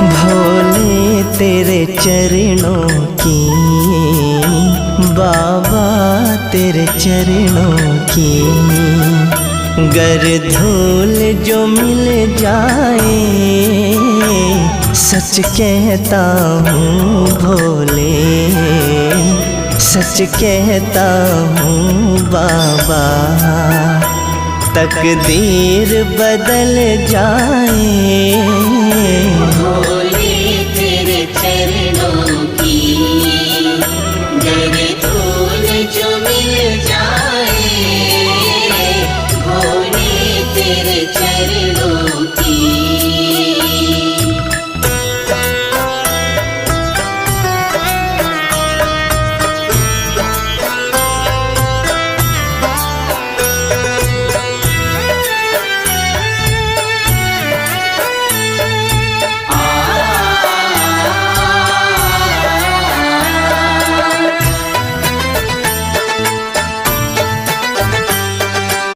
भोले तेरे चरणों की, बाबा तेरे चरणों की, गर धूल जो मिल जाए सच कहता हूँ भोले, सच कहता हूँ बाबा। तकदीर बदल जाए